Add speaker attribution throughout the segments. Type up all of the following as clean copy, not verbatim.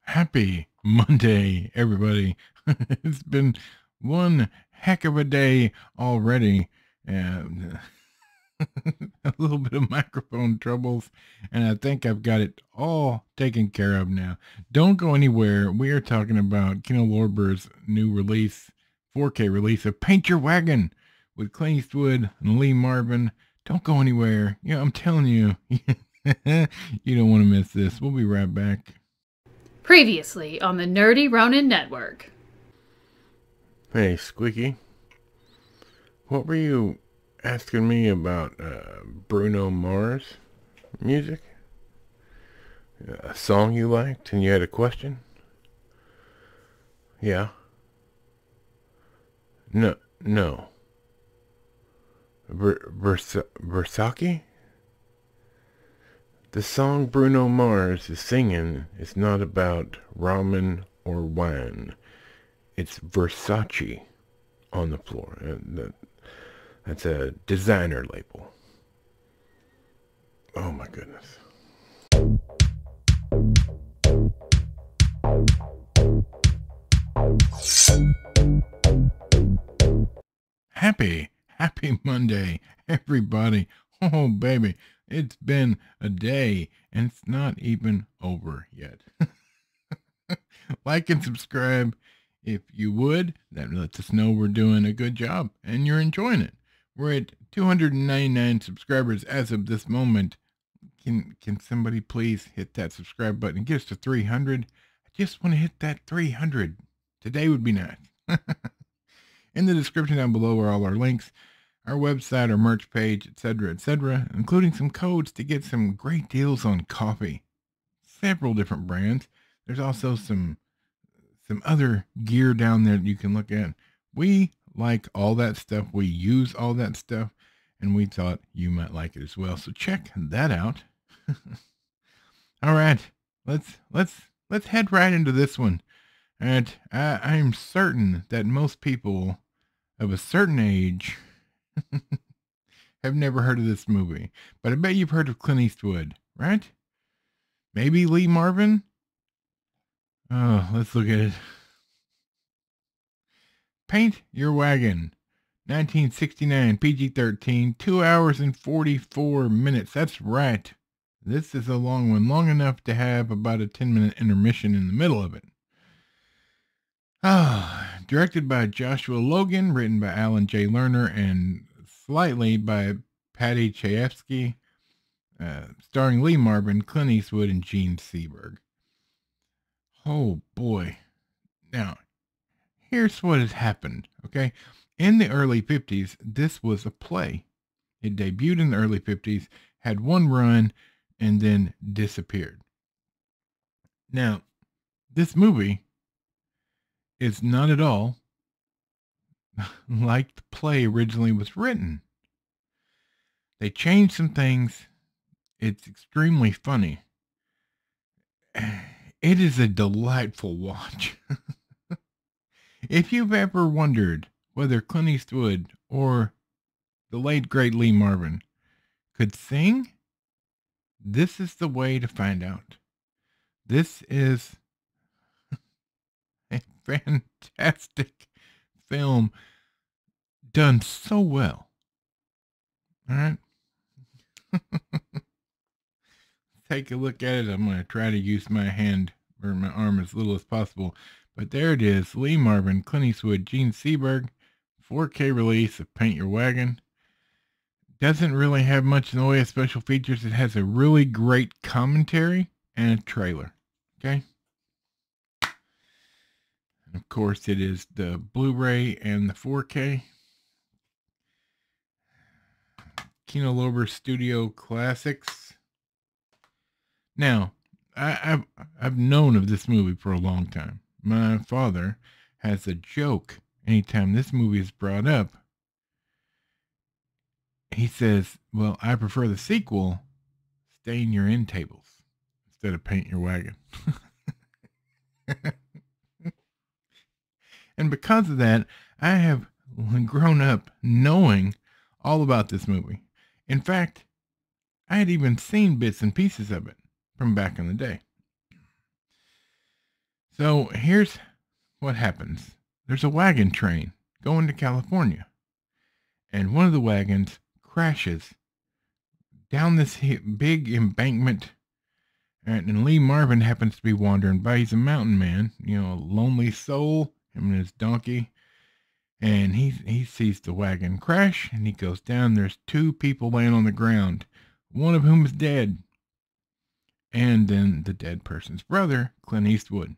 Speaker 1: Happy Monday, everybody. It's been one heck of a day already. And a little bit of microphone troubles, and I think I've got it all taken care of now. Don't go anywhere. We are talking about Kino Lorber's new release, 4K release of Paint Your Wagon with Clint Eastwood and Lee Marvin. Don't go anywhere. Yeah, I'm telling you, you don't want to miss this. We'll be right back.
Speaker 2: Previously on the Nerdy Ronin Network.
Speaker 1: Hey, Squeaky. What were you asking me about Bruno Mars music? A song you liked and you had a question? Yeah. No. Versace? The song Bruno Mars is singing is not about ramen or wine. It's Versace on the floor. That's a designer label. Oh my goodness. Happy Monday, everybody. Oh baby, it's been a day and it's not even over yet. Like and subscribe if you would. That lets us know we're doing a good job and you're enjoying it. We're at 299 subscribers as of this moment. Can somebody please hit that subscribe button and get us to 300? I just want to hit that 300. Today would be nice. In the description down below are all our links, our website, our merch page, etc., including some codes to get some great deals on coffee. Several different brands. There's also some other gear down there that you can look at. We like all that stuff. We use all that stuff, and we thought you might like it as well. So check that out. All right, let's head right into this one. And I'm certain that most people of a certain age have never heard of this movie, but I bet you've heard of Clint Eastwood, right? Maybe Lee Marvin? Oh, let's look at it. Paint Your Wagon, 1969, PG-13, 2 hours and 44 minutes. That's right. This is a long one, long enough to have about a 10-minute intermission in the middle of it. Directed by Joshua Logan, written by Alan J. Lerner, and slightly by Patty Chayefsky, starring Lee Marvin, Clint Eastwood, and Jean Seberg. Oh boy. Now, here's what has happened, okay? In the early 50s, this was a play. It debuted in the early 50s, had one run, and then disappeared. Now, this movie is not at all like the play originally was written. They changed some things. It's extremely funny. It is a delightful watch. If you've ever wondered whether Clint Eastwood or the late great Lee Marvin could sing, this is the way to find out. This is a fantastic film done so well. All right. Take a look at it. I'm going to try to use my hand or my arm as little as possible. But there it is. Lee Marvin, Clint Eastwood, Jean Seberg, 4K release of Paint Your Wagon. Doesn't really have much in the way of special features. It has a really great commentary and a trailer. Okay. And of course, it is the Blu-ray and the 4K. Kino Lorber Studio Classics. Now, I've known of this movie for a long time. My father has a joke anytime this movie is brought up. He says, well, I prefer the sequel, Stain Your End Tables, instead of Paint Your Wagon. And because of that, I have grown up knowing all about this movie. In fact, I had even seen bits and pieces of it from back in the day. So here's what happens. There's a wagon train going to California, and one of the wagons crashes down this big embankment. And Lee Marvin happens to be wandering by. He's a mountain man, a lonely soul, him and his donkey. And he sees the wagon crash, and he goes down. There's two people laying on the ground, one of whom is dead. And then the dead person's brother, Clint Eastwood.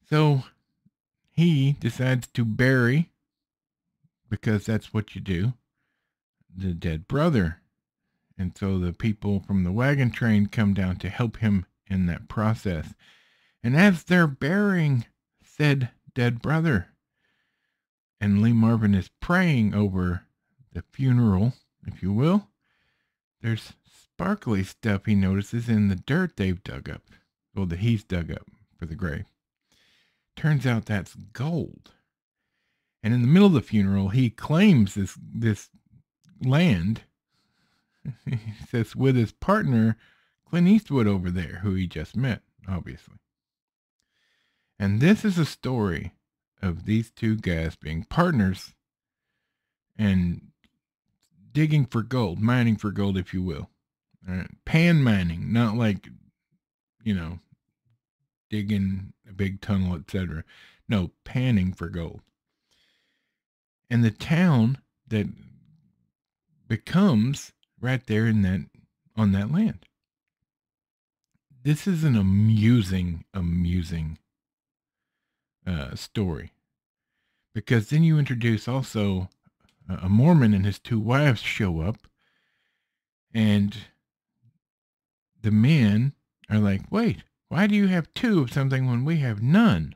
Speaker 1: So he decides to bury, because that's what you do, the dead brother. And so the people from the wagon train come down to help him in that process. And as they're burying said dead brother, and Lee Marvin is praying over the funeral, if you will, there's sparkly stuff he notices in the dirt they've dug up. Well, that he's dug up for the grave. Turns out that's gold. And in the middle of the funeral, he claims this land. He says with his partner, Clint Eastwood over there, who he just met, obviously. And this is a story of these two guys being partners and digging for gold, mining for gold, if you will. Pan mining, not like, digging a big tunnel, etc. No, panning for gold. And the town that becomes right there on that land. This is an amusing story, because then you introduce also a Mormon and his two wives show up, and the men are like, wait, why do you have two of something when we have none?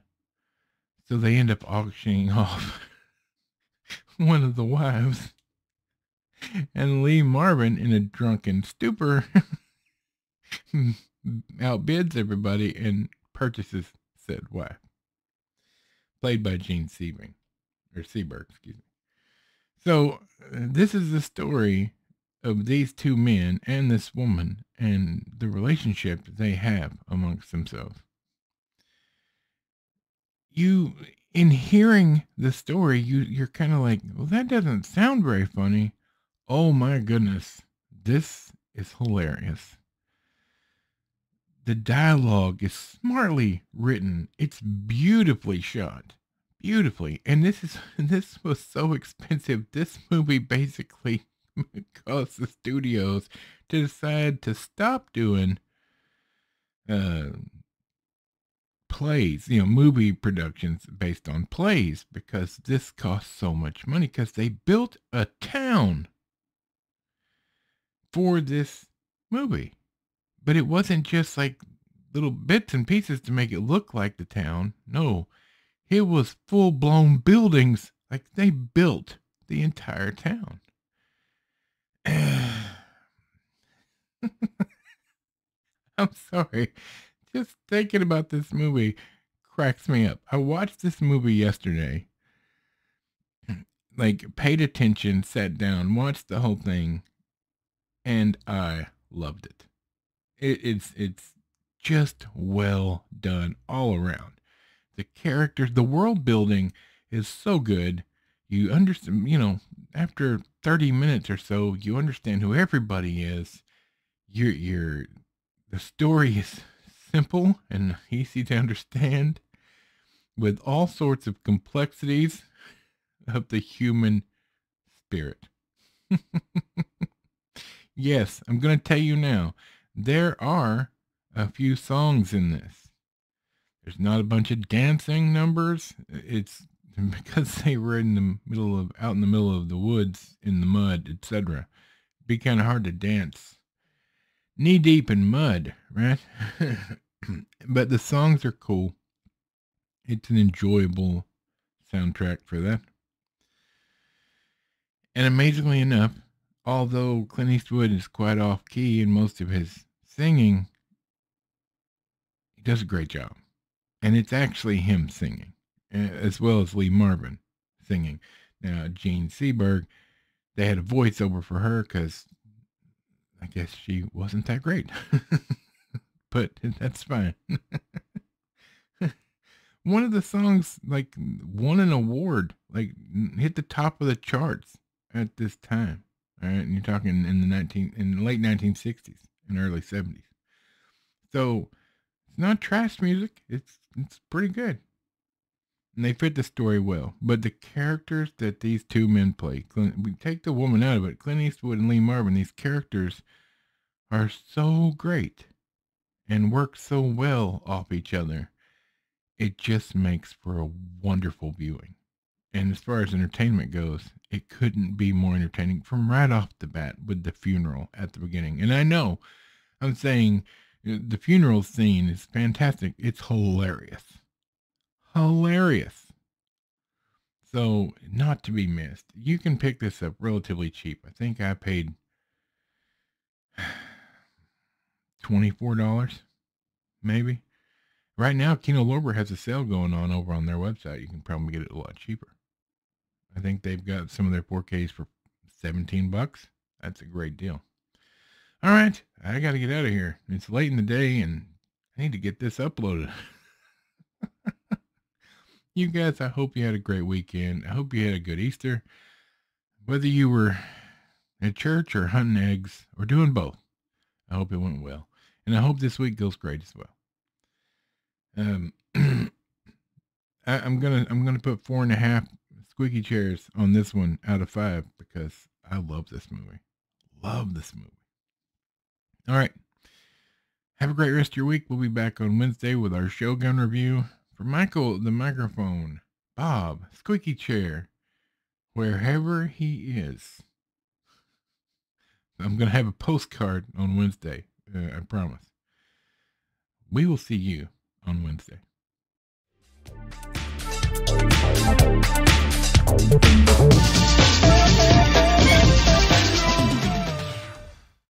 Speaker 1: So they end up auctioning off one of the wives, and Lee Marvin, in a drunken stupor, outbids everybody and purchases said wife. Played by Jean Seberg, excuse me. So this is the story of these two men and this woman and the relationship they have amongst themselves. In hearing the story, you're kind of like, well, that doesn't sound very funny. Oh my goodness, this is hilarious. The dialogue is smartly written. It's beautifully shot. Beautifully. And this was so expensive. This movie basically caused the studios to decide to stop doing plays, movie productions based on plays, because this cost so much money, because they built a town for this movie. But it wasn't just like little bits and pieces to make it look like the town. No, it was full-blown buildings. Like, they built the entire town. I'm sorry. Just thinking about this movie cracks me up. I watched this movie yesterday. Like, paid attention, sat down, watched the whole thing, and I loved it. It's just well done all around. The characters, the world building is so good. You understand, after 30 minutes or so, you understand who everybody is. The story is simple and easy to understand, with all sorts of complexities of the human spirit. Yes, I'm going to tell you now, there are a few songs in this. There's not a bunch of dancing numbers. It's because they were out in the middle of the woods, in the mud, etc. It'd be kind of hard to dance knee deep in mud, right? But the songs are cool. It's an enjoyable soundtrack for that. And amazingly enough, although Clint Eastwood is quite off key in most of his singing, he does a great job. And it's actually him singing, as well as Lee Marvin singing. Now, Jean Seberg, they had a voiceover for her because I guess she wasn't that great. But that's fine. One of the songs like won an award, like hit the top of the charts at this time. All right, and you're talking in the late 1960s and early 70s. So it's not trash music. It's pretty good. And they fit the story well. But the characters that these two men play, we take the woman out of it. Clint Eastwood and Lee Marvin, these characters are so great and work so well off each other. It just makes for a wonderful viewing. And as far as entertainment goes, it couldn't be more entertaining from right off the bat with the funeral at the beginning. And I know I'm saying the funeral scene is fantastic. It's hilarious. Hilarious. So, not to be missed. You can pick this up relatively cheap. I think I paid $24, maybe. Right now, Kino Lorber has a sale going on over on their website. You can probably get it a lot cheaper. I think they've got some of their 4Ks for $17. That's a great deal. All right, I got to get out of here. It's late in the day, and I need to get this uploaded. You guys, I hope you had a great weekend. I hope you had a good Easter. Whether you were at church or hunting eggs or doing both, I hope it went well. And I hope this week goes great as well. I'm gonna put 4.5 squeaky chairs on this one out of 5 because I love this movie. Love this movie. All right. Have a great rest of your week. We'll be back on Wednesday with our Shogun review. For Michael, the microphone, Bob, squeaky chair, wherever he is. I'm going to have a postcard on Wednesday. I promise. We will see you on Wednesday.